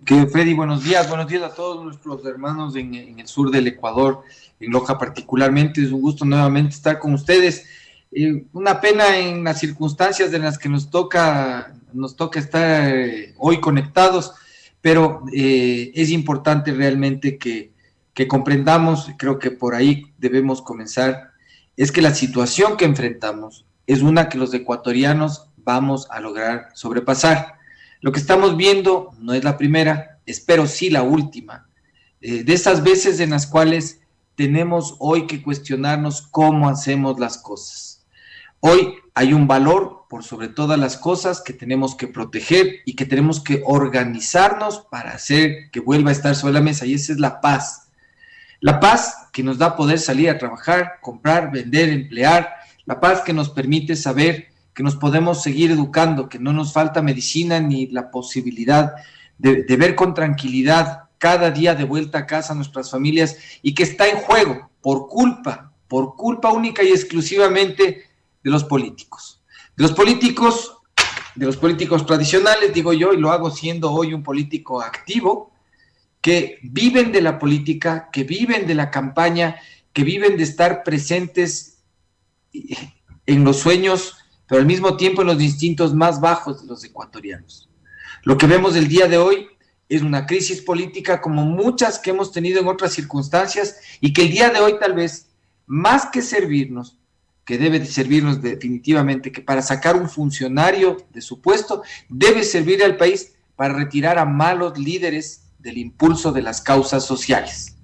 Que Freddy, buenos días a todos nuestros hermanos en el sur del Ecuador, en Loja particularmente. Es un gusto nuevamente estar con ustedes. Una pena en las circunstancias en las que nos toca estar hoy conectados, pero es importante realmente que comprendamos, creo que por ahí debemos comenzar, es que la situación que enfrentamos es una que los ecuatorianos vamos a lograr sobrepasar. Lo que estamos viendo no es la primera, espero sí la última, de esas veces en las cuales tenemos hoy que cuestionarnos cómo hacemos las cosas. Hoy hay un valor por sobre todas las cosas que tenemos que proteger y que tenemos que organizarnos para hacer que vuelva a estar sobre la mesa, y esa es la paz. La paz que nos da poder salir a trabajar, comprar, vender, emplear, la paz que nos permite saber que nos podemos seguir educando, que no nos falta medicina ni la posibilidad de ver con tranquilidad cada día de vuelta a casa a nuestras familias, y que está en juego por culpa única y exclusivamente de los políticos. De los políticos tradicionales, digo yo, y lo hago siendo hoy un político activo, que viven de la política, que viven de la campaña, que viven de estar presentes en los sueños, pero al mismo tiempo en los instintos más bajos de los ecuatorianos. Lo que vemos el día de hoy es una crisis política como muchas que hemos tenido en otras circunstancias, y que el día de hoy tal vez, más que servirnos, que debe de servirnos definitivamente, que para sacar un funcionario de su puesto, debe servir al país para retirar a malos líderes del impulso de las causas sociales.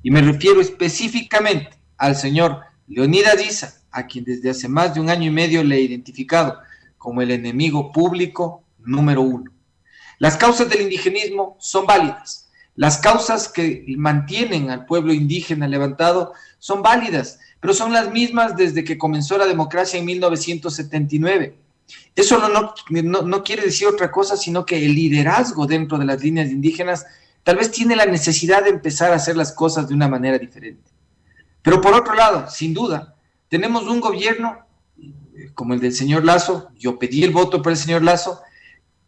Y me refiero específicamente al señor Leonidas Issa, a quien desde hace más de un año y medio le he identificado como el enemigo público número uno. Las causas del indigenismo son válidas. Las causas que mantienen al pueblo indígena levantado son válidas, pero son las mismas desde que comenzó la democracia en 1979. Eso no quiere decir otra cosa, sino que el liderazgo dentro de las líneas indígenas tal vez tiene la necesidad de empezar a hacer las cosas de una manera diferente. Pero por otro lado, sin duda, tenemos un gobierno como el del señor Lasso. Yo pedí el voto por el señor Lasso.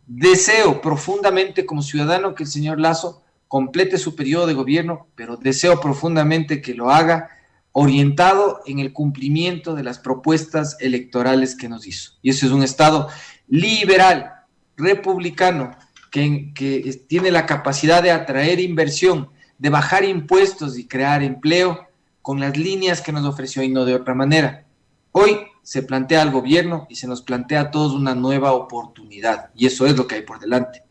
Deseo profundamente como ciudadano que el señor Lasso complete su periodo de gobierno, pero deseo profundamente que lo haga orientado en el cumplimiento de las propuestas electorales que nos hizo. Y eso es un Estado liberal, republicano, que tiene la capacidad de atraer inversión, de bajar impuestos y crear empleo con las líneas que nos ofreció y no de otra manera. Hoy se plantea al gobierno y se nos plantea a todos una nueva oportunidad, y eso es lo que hay por delante.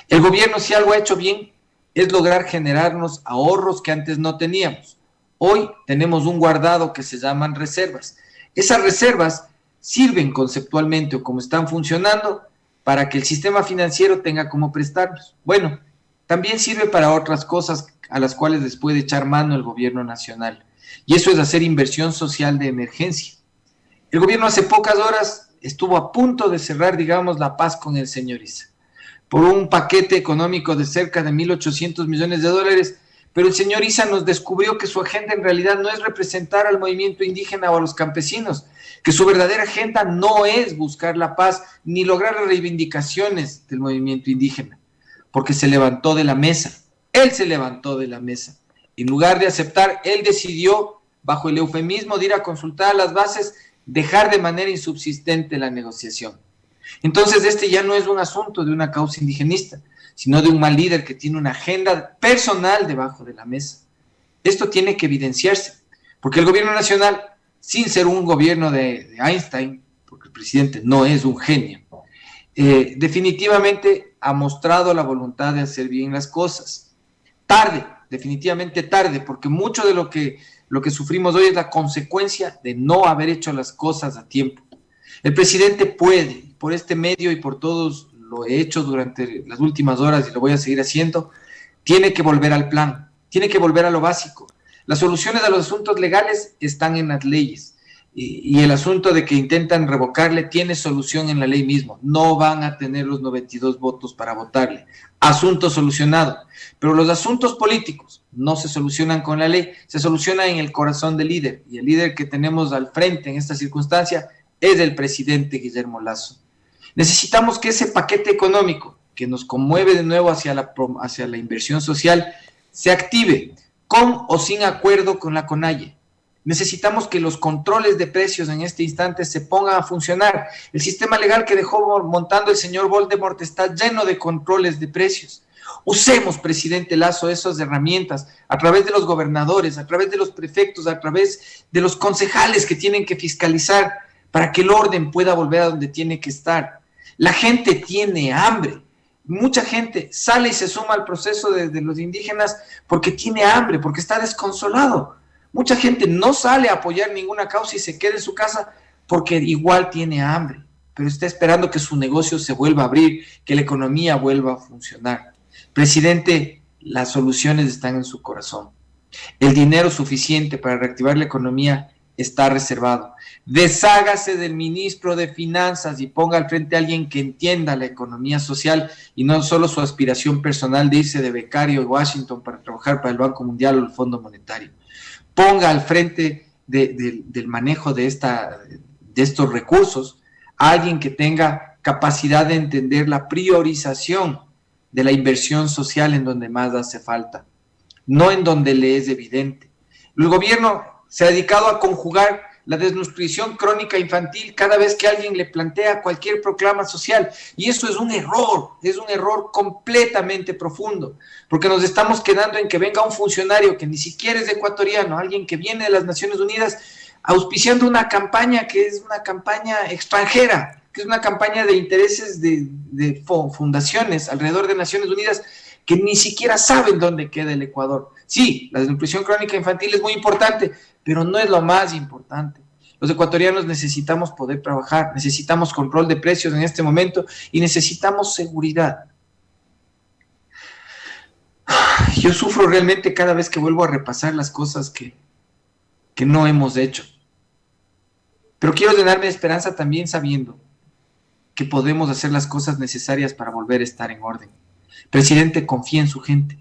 El gobierno, si algo ha hecho bien, es lograr generarnos ahorros que antes no teníamos. Hoy tenemos un guardado que se llaman reservas. Esas reservas sirven conceptualmente, o como están funcionando, para que el sistema financiero tenga como prestarnos. Bueno, también sirve para otras cosas a las cuales les puede echar mano el gobierno nacional, y eso es hacer inversión social de emergencia. El gobierno hace pocas horas estuvo a punto de cerrar, digamos, la paz con el señor Issa por un paquete económico de cerca de 1.800 millones de dólares, pero el señor Issa nos descubrió que su agenda en realidad no es representar al movimiento indígena o a los campesinos, que su verdadera agenda no es buscar la paz ni lograr las reivindicaciones del movimiento indígena, porque se levantó de la mesa. Él se levantó de la mesa. En lugar de aceptar, él decidió, bajo el eufemismo de ir a consultar las bases, dejar de manera insubsistente la negociación. Entonces, este ya no es un asunto de una causa indigenista, sino de un mal líder que tiene una agenda personal debajo de la mesa. Esto tiene que evidenciarse, porque el gobierno nacional, sin ser un gobierno de Einstein, porque el presidente no es un genio, definitivamente ha mostrado la voluntad de hacer bien las cosas. Tarde, definitivamente tarde, porque mucho de lo que sufrimos hoy es la consecuencia de no haber hecho las cosas a tiempo. El presidente puede, por este medio y por todos lo he hecho durante las últimas horas y lo voy a seguir haciendo, tiene que volver al plan, tiene que volver a lo básico. Las soluciones a los asuntos legales están en las leyes, y el asunto de que intentan revocarle tiene solución en la ley mismo. No van a tener los 92 votos para votarle. Asunto solucionado. Pero los asuntos políticos no se solucionan con la ley, se solucionan en el corazón del líder, y el líder que tenemos al frente en esta circunstancia es el presidente Guillermo Lasso. Necesitamos que ese paquete económico que nos conmueve de nuevo hacia la inversión social, se active con o sin acuerdo con la CONAIE. Necesitamos que los controles de precios en este instante se pongan a funcionar. El sistema legal que dejó montando el señor Voldemort está lleno de controles de precios. Usemos, presidente Lazo, esas herramientas a través de los gobernadores, a través de los prefectos, a través de los concejales que tienen que fiscalizar para que el orden pueda volver a donde tiene que estar. La gente tiene hambre. Mucha gente sale y se suma al proceso de los indígenas porque tiene hambre, porque está desconsolado. Mucha gente no sale a apoyar ninguna causa y se queda en su casa porque igual tiene hambre, pero está esperando que su negocio se vuelva a abrir, que la economía vuelva a funcionar. Presidente, las soluciones están en su corazón. El dinero suficiente para reactivar la economía está reservado. Deshágase del ministro de Finanzas y ponga al frente a alguien que entienda la economía social y no solo su aspiración personal de irse de becario a Washington para trabajar para el Banco Mundial o el Fondo Monetario. Ponga al frente del manejo de estos recursos a alguien que tenga capacidad de entender la priorización de la inversión social en donde más hace falta, no en donde le es evidente. El gobierno se ha dedicado a conjugar la desnutrición crónica infantil cada vez que alguien le plantea cualquier proclama social, y eso es un error completamente profundo, porque nos estamos quedando en que venga un funcionario que ni siquiera es ecuatoriano, alguien que viene de las Naciones Unidas, auspiciando una campaña que es una campaña extranjera, que es una campaña de intereses de fundaciones alrededor de Naciones Unidas que ni siquiera saben dónde queda el Ecuador. Sí, la desnutrición crónica infantil es muy importante, pero no es lo más importante. Los ecuatorianos necesitamos poder trabajar, necesitamos control de precios en este momento y necesitamos seguridad. Yo sufro realmente cada vez que vuelvo a repasar las cosas que no hemos hecho. Pero quiero llenarme de esperanza también sabiendo que podemos hacer las cosas necesarias para volver a estar en orden. Presidente, confía en su gente,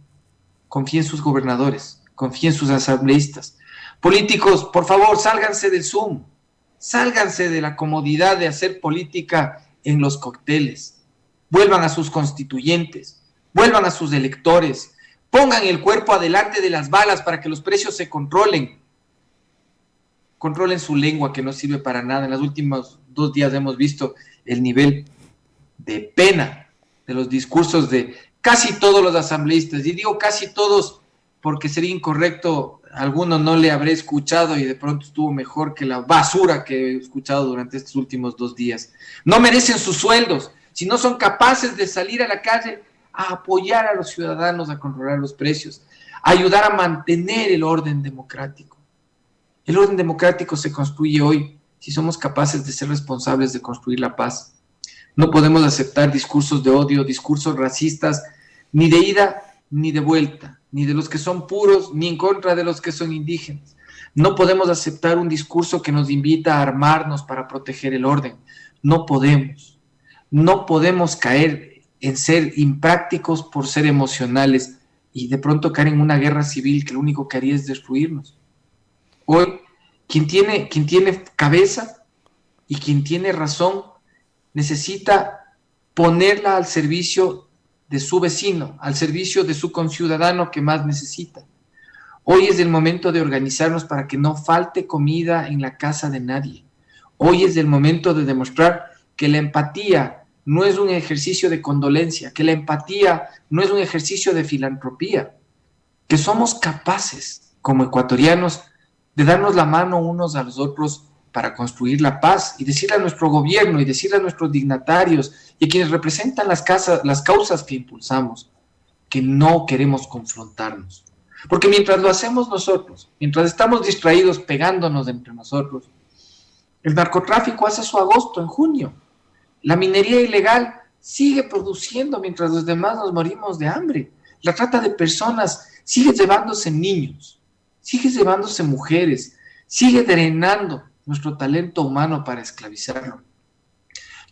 confía en sus gobernadores, confía en sus asambleístas. Políticos, por favor, sálganse del Zoom, sálganse de la comodidad de hacer política en los cócteles, vuelvan a sus constituyentes, vuelvan a sus electores, pongan el cuerpo adelante de las balas para que los precios se controlen. Controlen su lengua, que no sirve para nada. En los últimos 2 días hemos visto el nivel de pena de los discursos de casi todos los asambleístas, y digo casi todos porque sería incorrecto, alguno no le habré escuchado y de pronto estuvo mejor que la basura que he escuchado durante estos últimos 2 días. No merecen sus sueldos, si no son capaces de salir a la calle a apoyar a los ciudadanos a controlar los precios, a ayudar a mantener el orden democrático. El orden democrático se construye hoy si somos capaces de ser responsables de construir la paz. No podemos aceptar discursos de odio, discursos racistas, ni de ida ni de vuelta, ni de los que son puros, ni en contra de los que son indígenas. No podemos aceptar un discurso que nos invita a armarnos para proteger el orden. No podemos. No podemos caer en ser imprácticos por ser emocionales y de pronto caer en una guerra civil que lo único que haría es destruirnos. Hoy, quien tiene cabeza y quien tiene razón necesita ponerla al servicio de su vecino, al servicio de su conciudadano que más necesita. Hoy es el momento de organizarnos para que no falte comida en la casa de nadie. Hoy es el momento de demostrar que la empatía no es un ejercicio de condolencia, que la empatía no es un ejercicio de filantropía, que somos capaces como ecuatorianos de darnos la mano unos a los otros para construir la paz y decirle a nuestro gobierno y decirle a nuestros dignatarios y a quienes representan las causas que impulsamos, que no queremos confrontarnos. Porque mientras lo hacemos nosotros, mientras estamos distraídos pegándonos entre nosotros, el narcotráfico hace su agosto en junio. La minería ilegal sigue produciendo mientras los demás nos morimos de hambre. La trata de personas sigue llevándose niños, sigue llevándose mujeres, sigue drenando nuestro talento humano para esclavizarlo.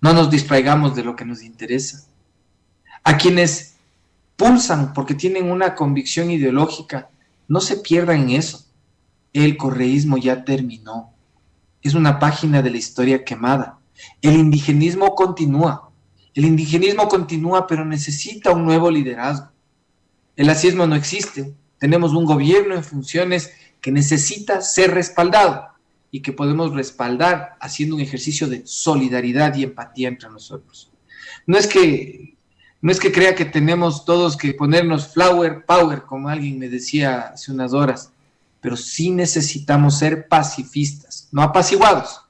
No nos distraigamos de lo que nos interesa. A quienes pulsan porque tienen una convicción ideológica, no se pierdan en eso. El correísmo ya terminó. Es una página de la historia quemada. El indigenismo continúa. El indigenismo continúa, pero necesita un nuevo liderazgo. El lacismo no existe. Tenemos un gobierno en funciones que necesita ser respaldado y que podemos respaldar haciendo un ejercicio de solidaridad y empatía entre nosotros. No es que crea que tenemos todos que ponernos flower power, como alguien me decía hace unas horas, pero sí necesitamos ser pacifistas, no apaciguados,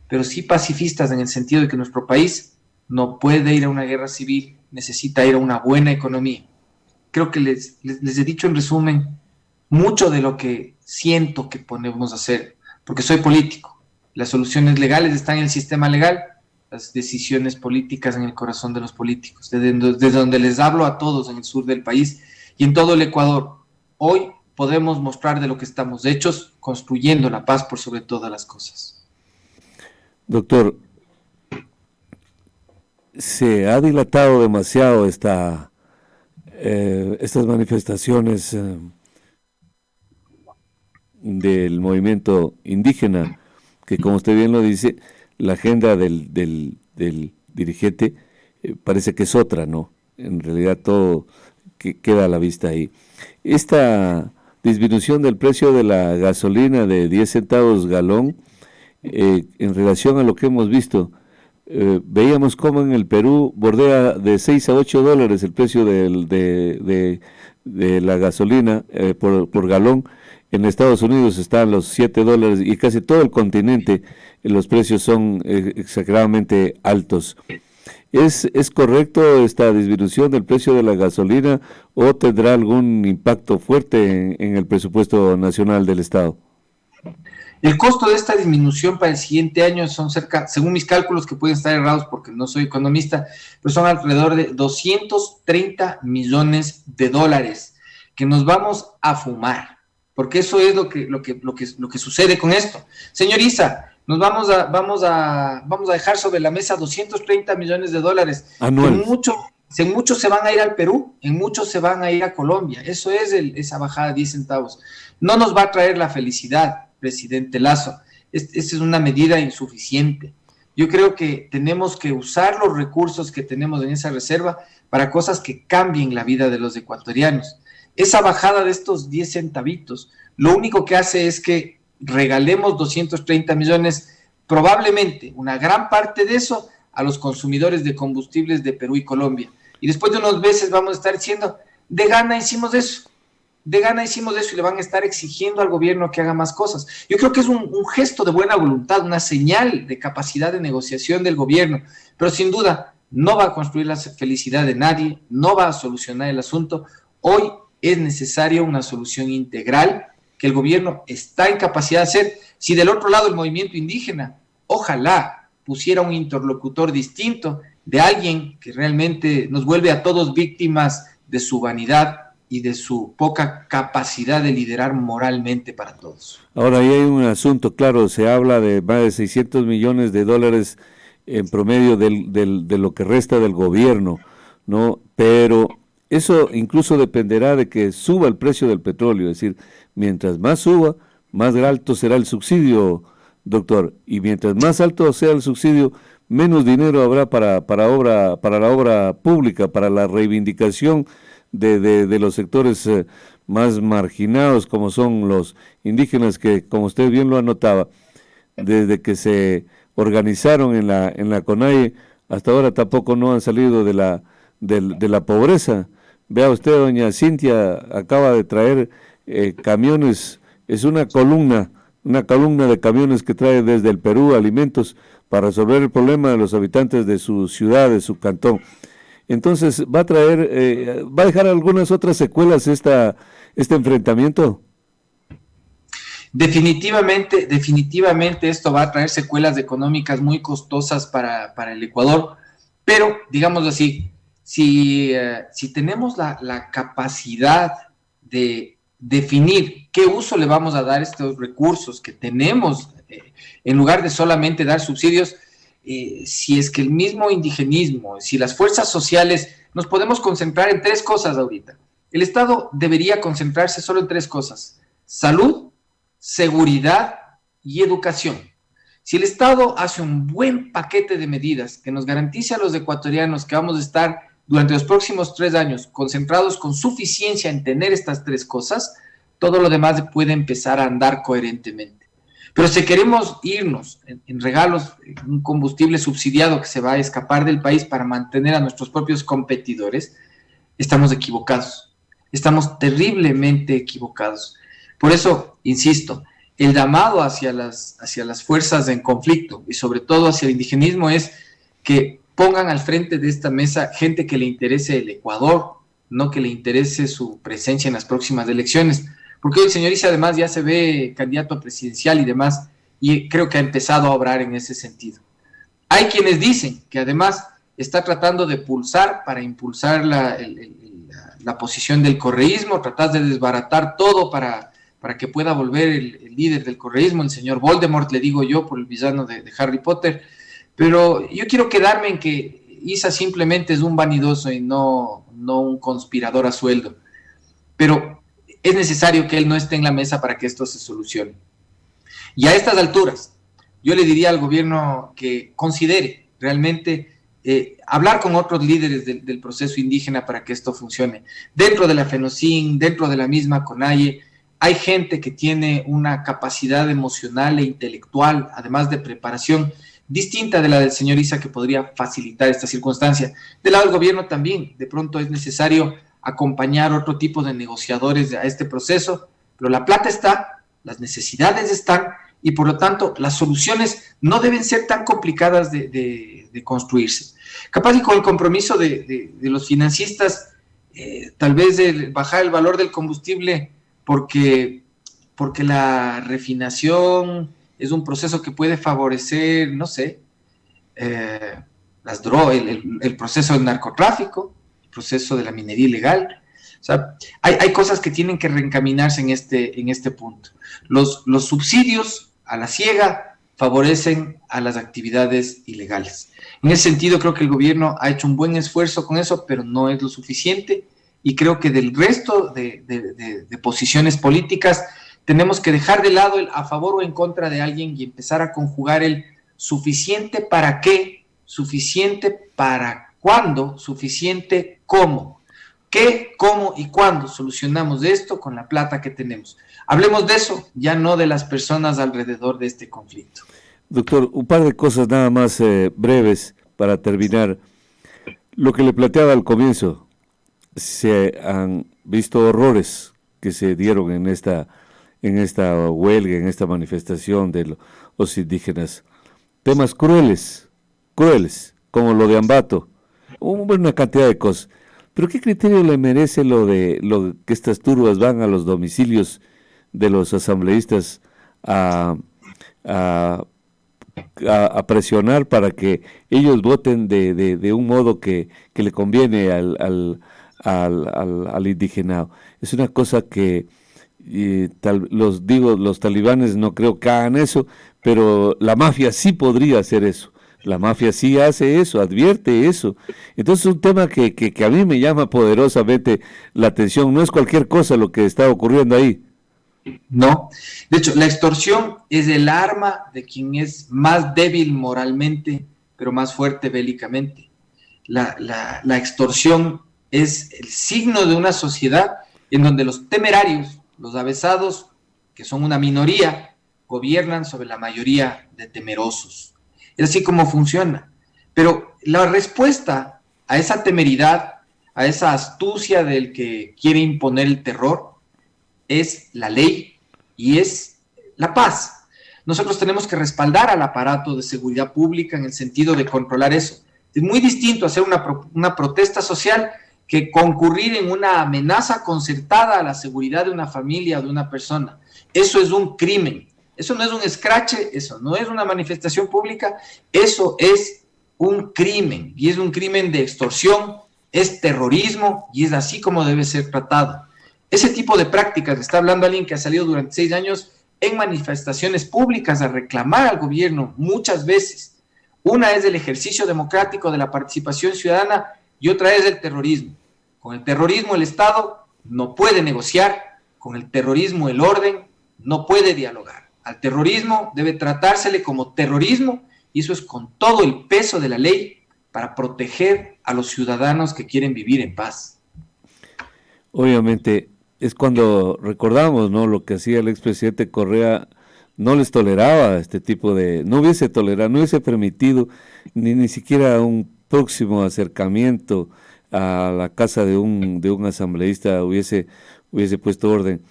pero sí pacifistas en el sentido de que nuestro país no puede ir a una guerra civil, necesita ir a una buena economía. Creo que les he dicho en resumen mucho de lo que siento que podemos hacer, porque soy político. Las soluciones legales están en el sistema legal, las decisiones políticas en el corazón de los políticos, desde donde les hablo a todos en el sur del país y en todo el Ecuador. Hoy podemos mostrar de lo que estamos hechos, construyendo la paz por sobre todas las cosas. Doctor, se ha dilatado demasiado estas manifestaciones del movimiento indígena, que como usted bien lo dice, la agenda del dirigente parece que es otra, ¿no? En realidad todo queda a la vista ahí. Esta disminución del precio de la gasolina de 10 centavos galón, en relación a lo que hemos visto, veíamos cómo en el Perú bordea de 6 a 8 dólares el precio de la gasolina por galón. En Estados Unidos están los 7 dólares y casi todo el continente los precios son exageradamente altos. ¿Es correcto esta disminución del precio de la gasolina o tendrá algún impacto fuerte en el presupuesto nacional del Estado? El costo de esta disminución para el siguiente año son cerca, según mis cálculos que pueden estar errados porque no soy economista, pues son alrededor de 230 millones de dólares que nos vamos a fumar. Porque eso es lo que sucede con esto. Señor Issa, nos vamos a dejar sobre la mesa 230 millones de dólares. Anuales. En muchos se van a ir al Perú, en muchos se van a ir a Colombia. Eso es esa bajada de 10 centavos. No nos va a traer la felicidad, presidente Lasso. Esta es una medida insuficiente. Yo creo que tenemos que usar los recursos que tenemos en esa reserva para cosas que cambien la vida de los ecuatorianos. Esa bajada de estos 10 centavitos, lo único que hace es que regalemos 230 millones, probablemente una gran parte de eso a los consumidores de combustibles de Perú y Colombia. Y después de unos meses vamos a estar diciendo, de gana hicimos eso y le van a estar exigiendo al gobierno que haga más cosas. Yo creo que es un gesto de buena voluntad, una señal de capacidad de negociación del gobierno, pero sin duda no va a construir la felicidad de nadie, no va a solucionar el asunto. Hoy es necesaria una solución integral que el gobierno está en capacidad de hacer. Si del otro lado el movimiento indígena, ojalá pusiera un interlocutor distinto de alguien que realmente nos vuelve a todos víctimas de su vanidad y de su poca capacidad de liderar moralmente para todos. Ahora, ahí hay un asunto, claro, se habla de más de 600 millones de dólares en promedio de lo que resta del gobierno, ¿no? Pero eso incluso dependerá de que suba el precio del petróleo, es decir, mientras más suba, más alto será el subsidio, doctor, y mientras más alto sea el subsidio, menos dinero habrá para la obra pública, para la reivindicación de los sectores más marginados, como son los indígenas, que, como usted bien lo anotaba, desde que se organizaron en la CONAIE, hasta ahora tampoco no han salido de la pobreza. Vea usted, doña Cintia acaba de traer camiones, es una columna de camiones que trae desde el Perú alimentos para resolver el problema de los habitantes de su ciudad, de su cantón. Entonces, ¿va a dejar algunas otras secuelas este enfrentamiento? Definitivamente esto va a traer secuelas económicas muy costosas para el Ecuador, pero digámoslo así, si tenemos la capacidad de definir qué uso le vamos a dar a estos recursos que tenemos, en lugar de solamente dar subsidios, si es que el mismo indigenismo, si las fuerzas sociales, nos podemos concentrar en 3 cosas ahorita. El Estado debería concentrarse solo en 3 cosas: salud, seguridad y educación. Si el Estado hace un buen paquete de medidas que nos garantice a los ecuatorianos que vamos a estar durante los próximos 3 años concentrados con suficiencia en tener estas 3 cosas, todo lo demás puede empezar a andar coherentemente. Pero si queremos irnos en regalos, en un combustible subsidiado que se va a escapar del país para mantener a nuestros propios competidores, estamos equivocados. Estamos terriblemente equivocados. Por eso, insisto, el llamado hacia las fuerzas en conflicto y sobre todo hacia el indigenismo es que pongan al frente de esta mesa gente que le interese el Ecuador, no que le interese su presencia en las próximas elecciones. Porque hoy el señor Issa además ya se ve candidato a presidencial y demás, y creo que ha empezado a obrar en ese sentido. Hay quienes dicen que además está tratando de pulsar para impulsar la posición del correísmo, tratar de desbaratar todo para que pueda volver el líder del correísmo, el señor Voldemort, le digo yo, por el villano de Harry Potter. Pero yo quiero quedarme en que Issa simplemente es un vanidoso y no un conspirador a sueldo. Pero es necesario que él no esté en la mesa para que esto se solucione. Y a estas alturas, yo le diría al gobierno que considere realmente hablar con otros líderes del proceso indígena para que esto funcione. Dentro de la FENOCIN, dentro de la misma CONAIE, hay gente que tiene una capacidad emocional e intelectual, además de preparación, distinta de la del señor Issa, que podría facilitar esta circunstancia. Del lado del gobierno también, de pronto es necesario acompañar otro tipo de negociadores a este proceso, pero la plata está, las necesidades están, y por lo tanto las soluciones no deben ser tan complicadas de construirse. Capaz y con el compromiso de los financistas, tal vez de bajar el valor del combustible, porque la refinación es un proceso que puede favorecer, no sé, las drogas, el proceso del narcotráfico, el proceso de la minería ilegal. O sea, hay cosas que tienen que reencaminarse en este punto. Los subsidios a la ciega favorecen a las actividades ilegales. En ese sentido, creo que el gobierno ha hecho un buen esfuerzo con eso, pero no es lo suficiente, y creo que del resto de posiciones políticas tenemos que dejar de lado el a favor o en contra de alguien y empezar a conjugar el suficiente para qué, suficiente para cuándo, suficiente cómo. ¿Qué, cómo y cuándo solucionamos esto con la plata que tenemos? Hablemos de eso, ya no de las personas alrededor de este conflicto. Doctor, un par de cosas nada más breves para terminar. Lo que le planteaba al comienzo, se han visto horrores que se dieron en esta huelga, en esta manifestación de los indígenas. Temas crueles, como lo de Ambato, una cantidad de cosas. Pero ¿qué criterio le merece lo que estas turbas van a los domicilios de los asambleístas a presionar para que ellos voten de un modo que le conviene al indigenado? Es una cosa que los talibanes no creo que hagan eso, pero la mafia sí podría hacer eso. La mafia sí hace eso, advierte eso. Entonces es un tema que a mí me llama poderosamente la atención. No es cualquier cosa lo que está ocurriendo ahí. No, de hecho, la extorsión es el arma de quien es más débil moralmente, pero más fuerte bélicamente. La extorsión es el signo de una sociedad en donde los temerarios, los avesados, que son una minoría, gobiernan sobre la mayoría de temerosos. Es así como funciona. Pero la respuesta a esa temeridad, a esa astucia del que quiere imponer el terror, es la ley y es la paz. Nosotros tenemos que respaldar al aparato de seguridad pública en el sentido de controlar eso. Es muy distinto hacer una protesta social que concurrir en una amenaza concertada a la seguridad de una familia o de una persona. Eso es un crimen. Eso no es un escrache, eso no es una manifestación pública, eso es un crimen, y es un crimen de extorsión, es terrorismo, y es así como debe ser tratado. Ese tipo de prácticas, le está hablando alguien que ha salido durante 6 años en manifestaciones públicas a reclamar al gobierno muchas veces. Una es el ejercicio democrático de la participación ciudadana y otra es el terrorismo. Con el terrorismo el Estado no puede negociar, con el terrorismo el orden no puede dialogar. al terrorismo debe tratársele como terrorismo, y eso es con todo el peso de la ley para proteger a los ciudadanos que quieren vivir en paz. Obviamente, es cuando recordamos, ¿no?, lo que hacía el expresidente Correa. No les toleraba este tipo de, no hubiese tolerado, no hubiese permitido ni siquiera un próximo acercamiento a la casa de un asambleísta, hubiese puesto orden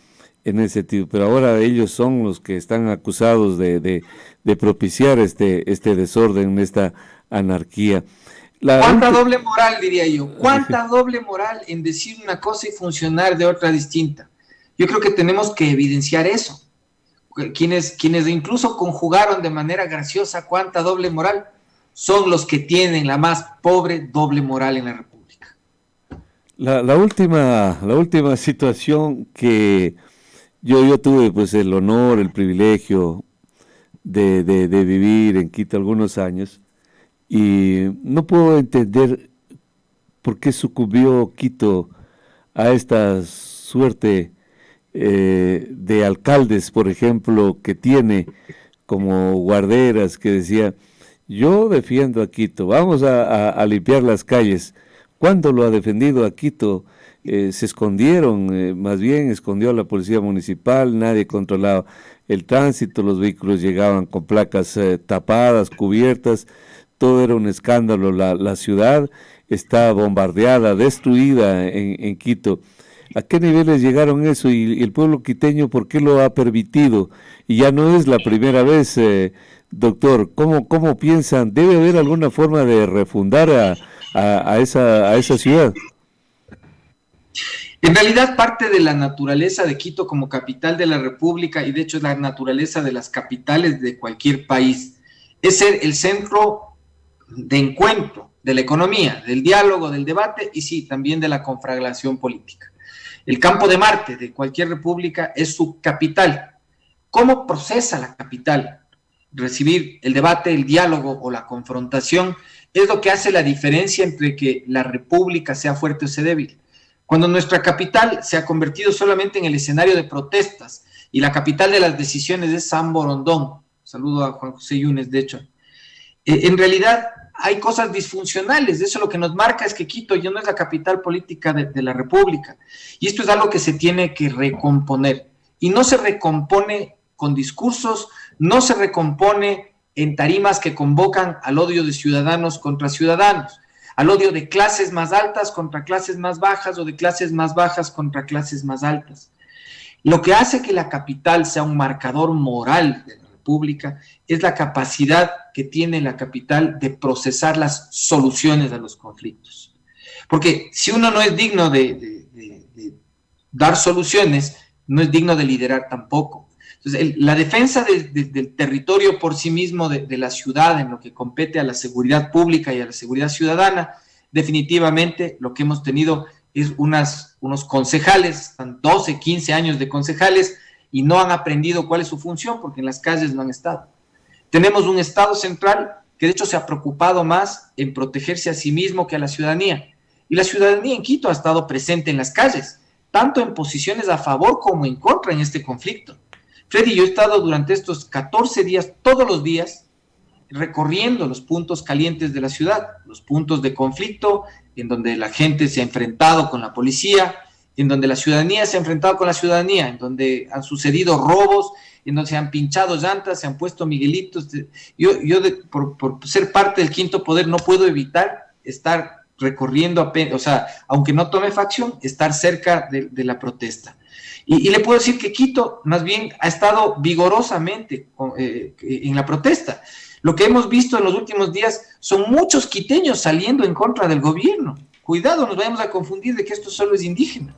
en ese sentido. Pero ahora ellos son los que están acusados de propiciar este desorden, esta anarquía. ¿Cuánta doble moral, diría yo? ¿Cuánta doble moral en decir una cosa y funcionar de otra distinta? Yo creo que tenemos que evidenciar eso. Quienes incluso conjugaron de manera graciosa cuánta doble moral son los que tienen la más pobre doble moral en la República. La última situación que yo tuve pues el honor, el privilegio de vivir en Quito algunos años, y no puedo entender por qué sucumbió Quito a esta suerte de alcaldes, por ejemplo, que tiene como Guarderas, que decía: yo defiendo a Quito, vamos a limpiar las calles. ¿Cuándo lo ha defendido a Quito? Se escondieron, más bien escondió a la policía municipal, nadie controlaba el tránsito, los vehículos llegaban con placas tapadas, cubiertas, todo era un escándalo. La ciudad está bombardeada, destruida en Quito. ¿A qué niveles llegaron eso? Y el pueblo quiteño, ¿por qué lo ha permitido? Y ya no es la primera vez, doctor. ¿Cómo piensan? ¿Debe haber alguna forma de refundar a esa ciudad? En realidad, parte de la naturaleza de Quito como capital de la República, y de hecho es la naturaleza de las capitales de cualquier país, es ser el centro de encuentro de la economía, del diálogo, del debate y sí, también de la conflagración política. El campo de Marte de cualquier república es su capital. ¿Cómo procesa la capital? Recibir el debate, el diálogo o la confrontación es lo que hace la diferencia entre que la república sea fuerte o sea débil. Cuando nuestra capital se ha convertido solamente en el escenario de protestas y la capital de las decisiones es San Borondón, saludo a Juan José Yunes, de hecho, en realidad hay cosas disfuncionales. Eso lo que nos marca es que Quito ya no es la capital política de la República. Y esto es algo que se tiene que recomponer. Y no se recompone con discursos, no se recompone en tarimas que convocan al odio de ciudadanos contra ciudadanos, al odio de clases más altas contra clases más bajas o de clases más bajas contra clases más altas. Lo que hace que la capital sea un marcador moral de la República es la capacidad que tiene la capital de procesar las soluciones a los conflictos. Porque si uno no es digno de dar soluciones, no es digno de liderar tampoco. Entonces, la defensa del territorio por sí mismo, de la ciudad, en lo que compete a la seguridad pública y a la seguridad ciudadana, definitivamente lo que hemos tenido es unos concejales, están 12, 15 años de concejales, y no han aprendido cuál es su función, porque en las calles no han estado. Tenemos un Estado central que de hecho se ha preocupado más en protegerse a sí mismo que a la ciudadanía. Y la ciudadanía en Quito ha estado presente en las calles, tanto en posiciones a favor como en contra en este conflicto. Freddy, yo he estado durante estos 14 días, todos los días, recorriendo los puntos calientes de la ciudad, los puntos de conflicto, en donde la gente se ha enfrentado con la policía, en donde la ciudadanía se ha enfrentado con la ciudadanía, en donde han sucedido robos, en donde se han pinchado llantas, se han puesto miguelitos. Yo por ser parte del Quinto Poder no puedo evitar estar recorriendo, o sea, aunque no tome facción, estar cerca de la protesta. Y le puedo decir que Quito más bien ha estado vigorosamente en la protesta. Lo que hemos visto en los últimos días son muchos quiteños saliendo en contra del gobierno. Cuidado, nos vayamos a confundir de que esto solo es indígena.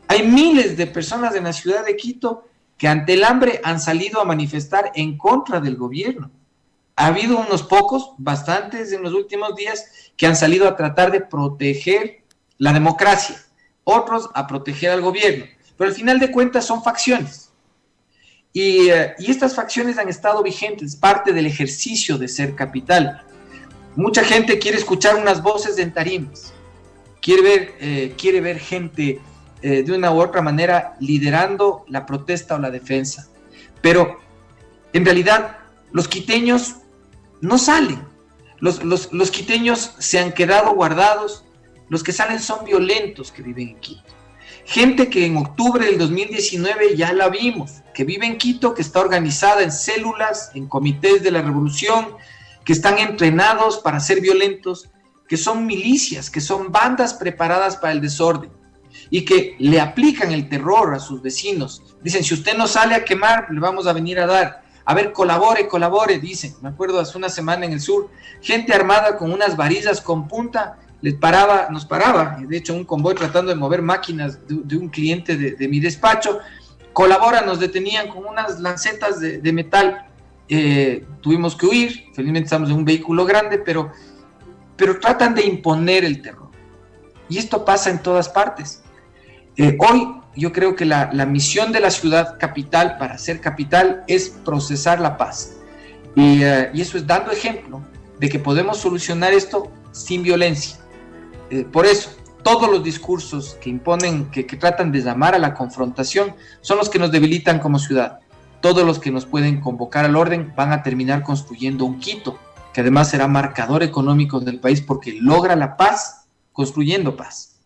Hay miles de personas en la ciudad de Quito que ante el hambre han salido a manifestar en contra del gobierno. Ha habido unos pocos, bastantes en los últimos días, que han salido a tratar de proteger la democracia, otros a proteger al gobierno. Pero al final de cuentas son facciones. Y estas facciones han estado vigentes, parte del ejercicio de ser capital. Mucha gente quiere escuchar unas voces en tarimas, quiere ver gente de una u otra manera liderando la protesta o la defensa. Pero en realidad los quiteños no salen. Los quiteños se han quedado guardados. Los que salen son violentos que viven en Quito. Gente que en octubre del 2019 ya la vimos, que vive en Quito, que está organizada en células, en comités de la revolución, que están entrenados para ser violentos, que son milicias, que son bandas preparadas para el desorden y que le aplican el terror a sus vecinos. Dicen, si usted no sale a quemar, le vamos a venir a dar. A ver, colabore, dicen. Me acuerdo hace una semana en el sur, gente armada con unas varillas con punta, nos paraba, de hecho un convoy tratando de mover máquinas de un cliente de mi despacho, colabora, nos detenían con unas lancetas de metal, tuvimos que huir, felizmente estamos en un vehículo grande, pero tratan de imponer el terror, y esto pasa en todas partes. Hoy yo creo que la misión de la ciudad capital, para ser capital, es procesar la paz, y eso es dando ejemplo de que podemos solucionar esto sin violencia. Por eso, todos los discursos que imponen, que tratan de llamar a la confrontación, son los que nos debilitan como ciudad. Todos los que nos pueden convocar al orden van a terminar construyendo un Quito, que además será marcador económico del país porque logra la paz construyendo paz.